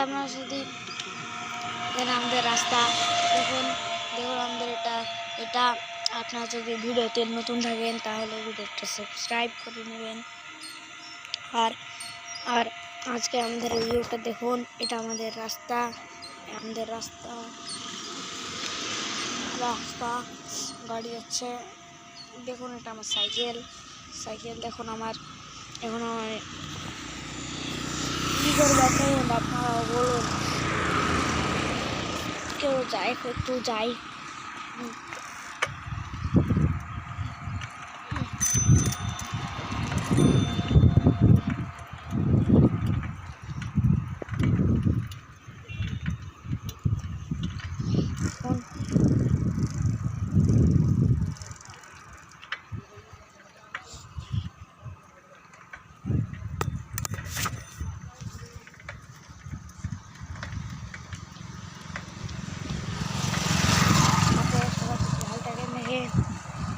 আপনারা যদি আমাদের রাস্তা দেখুন আমাদের এটা আপনারা যদি ভিডিওতে নতুন থাকেন তাহলে ভিডিওটা সাবস্ক্রাইব করে নেবেন। আর আজকে আমাদের ভিডিওটা দেখুন, এটা আমাদের রাস্তা গাড়ি যাচ্ছে। দেখুন এটা আমার সাইকেল দেখুন। আমার এখন আমার কি করবো আপনারা বলুন। কেউ যায়, একটু যাই।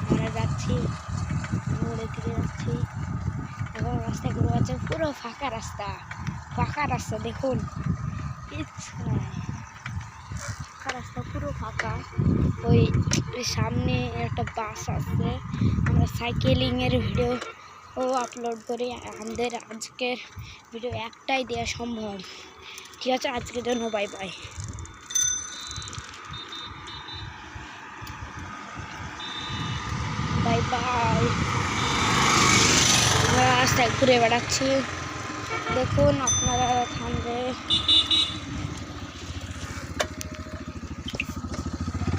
আমরা যাচ্ছি এখন রাস্তায় ঘুরে যাচ্ছে, পুরো ফাঁকা রাস্তা দেখুন। ফাঁকা রাস্তা, পুরো ফাঁকা। ওই সামনে একটা বাস আছে। আমরা সাইকেলিংয়ের ভিডিও আপলোড করি। আমাদের আজকের ভিডিও একটাই দেওয়া সম্ভব। ঠিক আছে, আজকের জন্য বাই বাই। আমরা রাস্তায় ঘুরে বেড়াচ্ছি, দেখুন আপনারা থামবে।